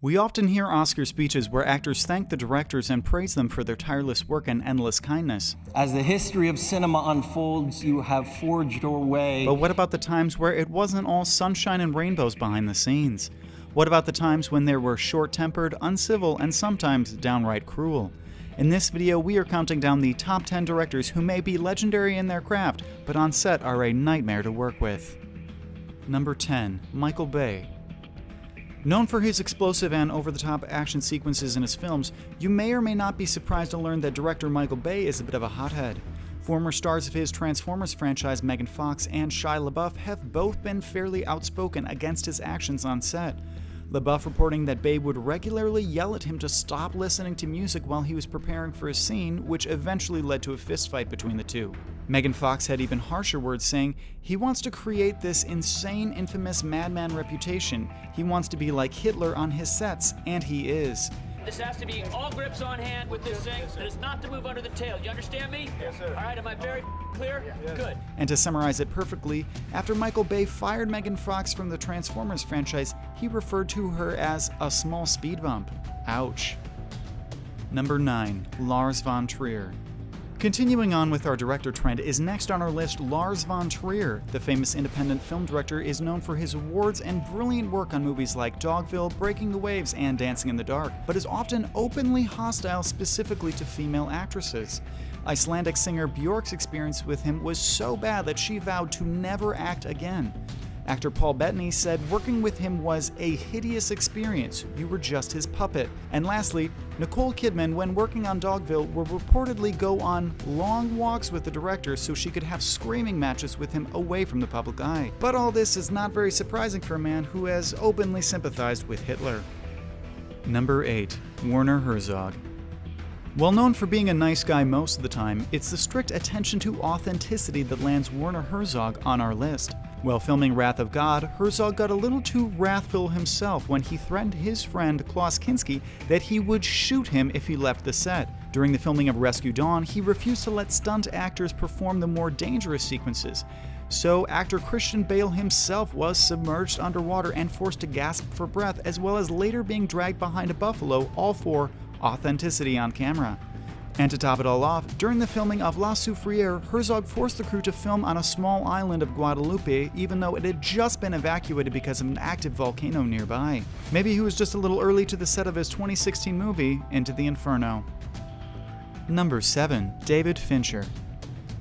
We often hear Oscar speeches where actors thank the directors and praise them for their tireless work and endless kindness. As the history of cinema unfolds, you have forged your way. But what about the times where it wasn't all sunshine and rainbows behind the scenes? What about the times when they were short-tempered, uncivil, and sometimes downright cruel? In this video, we are counting down the top 10 directors who may be legendary in their craft, but on set are a nightmare to work with. Number 10. Michael Bay. Known for his explosive and over-the-top action sequences in his films, you may or may not be surprised to learn that director Michael Bay is a bit of a hothead. Former stars of his Transformers franchise Megan Fox and Shia LaBeouf have both been fairly outspoken against his actions on set. LaBeouf reporting that Bay would regularly yell at him to stop listening to music while he was preparing for a scene, which eventually led to a fistfight between the two. Megan Fox had even harsher words, saying, "He wants to create this insane, infamous madman reputation. He wants to be like Hitler on his sets, and he is." This has to be all grips on hand with this thing. It is not to move under the tail. You understand me? Yes, sir. All right, am I very clear? Yes. Good. And to summarize it perfectly, after Michael Bay fired Megan Fox from the Transformers franchise, he referred to her as a small speed bump. Ouch. Number 9. Lars Von Trier. Continuing on with our director trend is next on our list Lars Von Trier. The famous independent film director is known for his awards and brilliant work on movies like Dogville, Breaking the Waves, and Dancing in the Dark, but is often openly hostile specifically to female actresses. Icelandic singer Björk's experience with him was so bad that she vowed to never act again. Actor Paul Bettany said working with him was a hideous experience, you were just his puppet. And lastly, Nicole Kidman, when working on Dogville, would reportedly go on long walks with the director so she could have screaming matches with him away from the public eye. But all this is not very surprising for a man who has openly sympathized with Hitler. Number 8. Werner Herzog. While known for being a nice guy most of the time, it's the strict attention to authenticity that lands Werner Herzog on our list. While filming Wrath of God, Herzog got a little too wrathful himself when he threatened his friend Klaus Kinski that he would shoot him if he left the set. During the filming of Rescue Dawn, he refused to let stunt actors perform the more dangerous sequences. So actor Christian Bale himself was submerged underwater and forced to gasp for breath, as well as later being dragged behind a buffalo, all for authenticity on camera. And to top it all off, during the filming of La Soufriere, Herzog forced the crew to film on a small island of Guadalupe, even though it had just been evacuated because of an active volcano nearby. Maybe he was just a little early to the set of his 2016 movie, Into the Inferno. Number 7. David Fincher.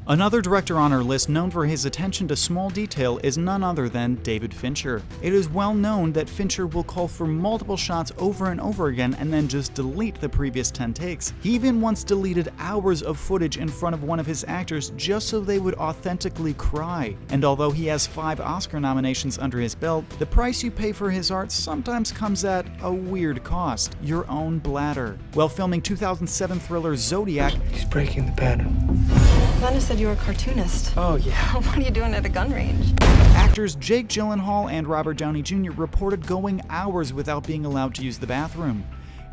Another director on our list known for his attention to small detail is none other than David Fincher. It is well known that Fincher will call for multiple shots over and over again and then just delete the previous 10 takes. He even once deleted hours of footage in front of one of his actors just so they would authentically cry. And although he has 5 Oscar nominations under his belt, the price you pay for his art sometimes comes at a weird cost: your own bladder. While filming 2007 thriller Zodiac, he's breaking the pattern. Glenna said you were a cartoonist. Oh, yeah. What are you doing at a gun range? actors Jake Gyllenhaal and Robert Downey Jr. reported going hours without being allowed to use the bathroom.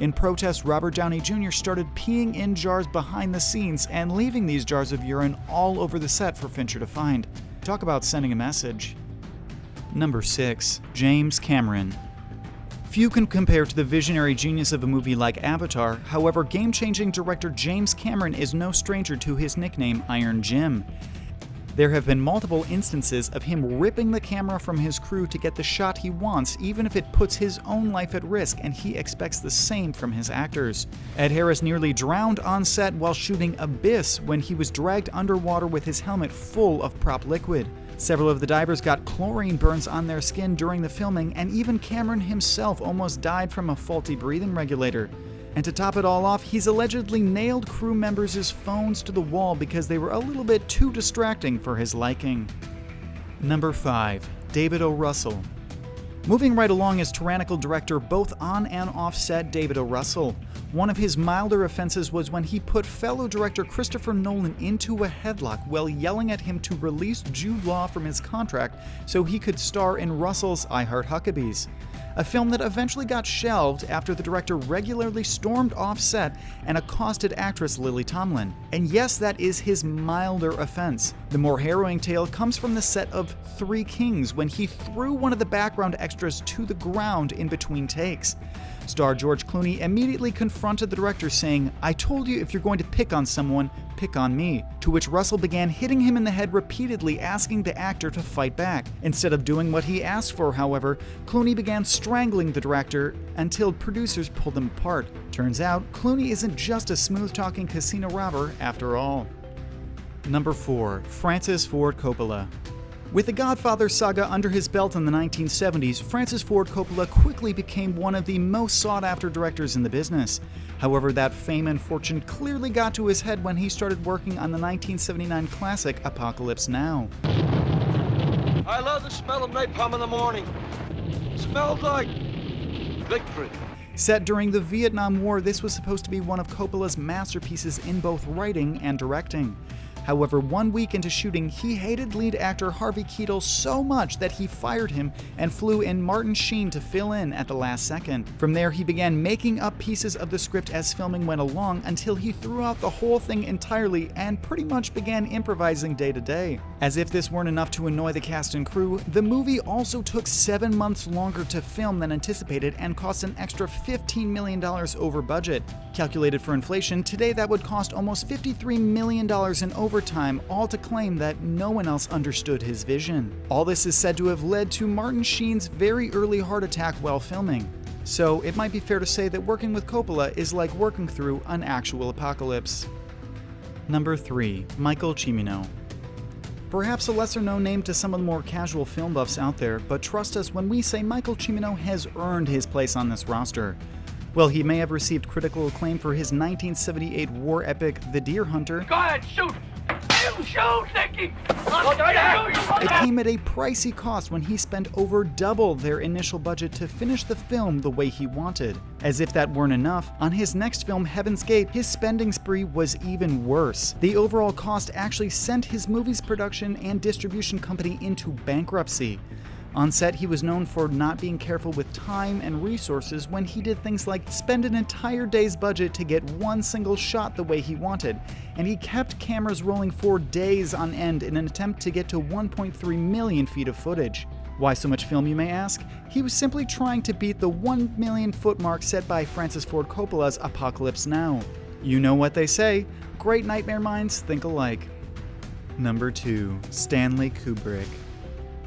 In protest, Robert Downey Jr. started peeing in jars behind the scenes and leaving these jars of urine all over the set for Fincher to find. Talk about sending a message. Number 6. James Cameron. Few can compare to the visionary genius of a movie like Avatar. However, game-changing director James Cameron is no stranger to his nickname Iron Jim. There have been multiple instances of him ripping the camera from his crew to get the shot he wants, even if it puts his own life at risk, and he expects the same from his actors. Ed Harris nearly drowned on set while shooting Abyss when he was dragged underwater with his helmet full of prop liquid. Several of the divers got chlorine burns on their skin during the filming, and even Cameron himself almost died from a faulty breathing regulator. And to top it all off, he's allegedly nailed crew members' phones to the wall because they were a little bit too distracting for his liking. Number 5. David ORussell. Moving right along is tyrannical director both on and off set David ORussell. One of his milder offenses was when he put fellow director Christopher Nolan into a headlock while yelling at him to release Jude Law from his contract so he could star in Russell's I Heart Huckabees, a film that eventually got shelved after the director regularly stormed off set and accosted actress Lily Tomlin. And yes, that is his milder offense. The more harrowing tale comes from the set of Three Kings when he threw one of the background extras to the ground in between takes. Star George Clooney immediately confronted the director saying, "I told you if you're going to pick on someone, pick on me," to which Russell began hitting him in the head repeatedly, asking the actor to fight back. Instead of doing what he asked for, however, Clooney began strangling the director until producers pulled them apart. Turns out, Clooney isn't just a smooth-talking casino robber after all. Number 4. Francis Ford Coppola. With the Godfather saga under his belt in the 1970s, Francis Ford Coppola quickly became one of the most sought-after directors in the business. However, that fame and fortune clearly got to his head when he started working on the 1979 classic Apocalypse Now. I love the smell of napalm in the morning. It smells like victory. Set during the Vietnam War, this was supposed to be one of Coppola's masterpieces in both writing and directing. However, 1 week into shooting, he hated lead actor Harvey Keitel so much that he fired him and flew in Martin Sheen to fill in at the last second. From there, he began making up pieces of the script as filming went along until he threw out the whole thing entirely and pretty much began improvising day to day. As if this weren't enough to annoy the cast and crew, the movie also took 7 months longer to film than anticipated and cost an extra $15 million over budget. Calculated for inflation, today that would cost almost $53 million in overtime, all to claim that no one else understood his vision. All this is said to have led to Martin Sheen's very early heart attack while filming. So it might be fair to say that working with Coppola is like working through an actual apocalypse. Number 3. Michael Cimino. Perhaps a lesser-known name to some of the more casual film buffs out there, but trust us when we say Michael Cimino has earned his place on this roster. Well, he may have received critical acclaim for his 1978 war epic The Deer Hunter. Go ahead, shoot! You shoot, Nicky! It came at a pricey cost when he spent over double their initial budget to finish the film the way he wanted. As if that weren't enough, on his next film, Heaven's Gate, his spending spree was even worse. The overall cost actually sent his movie's production and distribution company into bankruptcy. On set, he was known for not being careful with time and resources when he did things like spend an entire day's budget to get one single shot the way he wanted, and he kept cameras rolling for days on end in an attempt to get to 1.3 million feet of footage. Why so much film, you may ask? He was simply trying to beat the 1 million foot mark set by Francis Ford Coppola's Apocalypse Now. You know what they say, great nightmare minds think alike. Number 2. Stanley Kubrick.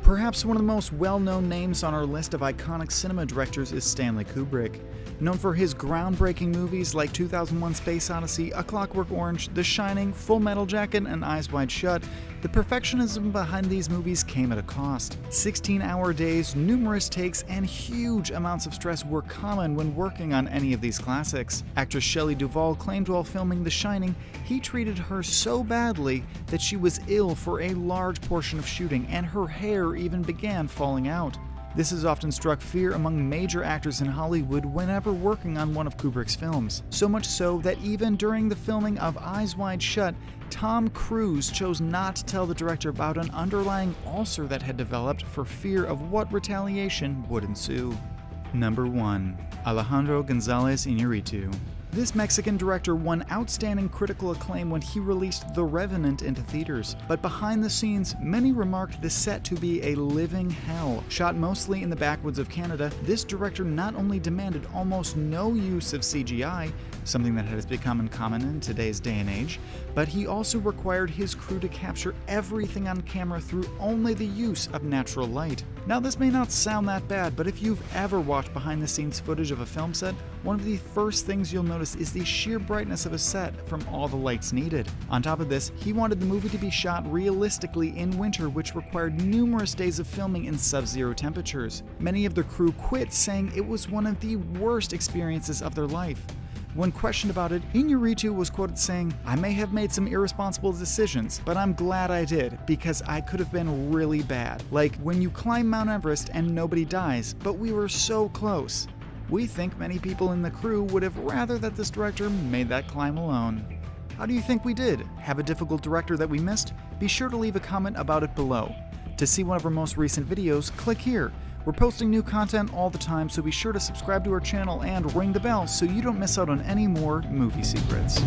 Perhaps one of the most well-known names on our list of iconic cinema directors is Stanley Kubrick. Known for his groundbreaking movies like 2001: Space Odyssey, A Clockwork Orange, The Shining, Full Metal Jacket, and Eyes Wide Shut, the perfectionism behind these movies came at a cost. 16-hour days, numerous takes, and huge amounts of stress were common when working on any of these classics. Actress Shelley Duvall claimed while filming The Shining, he treated her so badly that she was ill for a large portion of shooting, and her hair even began falling out. This has often struck fear among major actors in Hollywood whenever working on one of Kubrick's films. So much so that even during the filming of Eyes Wide Shut, Tom Cruise chose not to tell the director about an underlying ulcer that had developed for fear of what retaliation would ensue. Number 1. Alejandro Gonzalez Inarritu. This Mexican director won outstanding critical acclaim when he released The Revenant into theaters, but behind the scenes, many remarked the set to be a living hell. Shot mostly in the backwoods of Canada, this director not only demanded almost no use of CGI, something that has become uncommon in today's day and age, but he also required his crew to capture everything on camera through only the use of natural light. Now, this may not sound that bad, but if you've ever watched behind-the-scenes footage of a film set, one of the first things you'll notice is the sheer brightness of a set from all the lights needed. On top of this, he wanted the movie to be shot realistically in winter, which required numerous days of filming in sub-zero temperatures. Many of the crew quit, saying it was one of the worst experiences of their life. When questioned about it, Inarritu was quoted saying, "I may have made some irresponsible decisions, but I'm glad I did, because I could have been really bad. Like when you climb Mount Everest and nobody dies, but we were so close." We think many people in the crew would have rather that this director made that climb alone. How do you think we did? Have a difficult director that we missed? Be sure to leave a comment about it below. To see one of our most recent videos, click here. We're posting new content all the time, so be sure to subscribe to our channel and ring the bell so you don't miss out on any more movie secrets.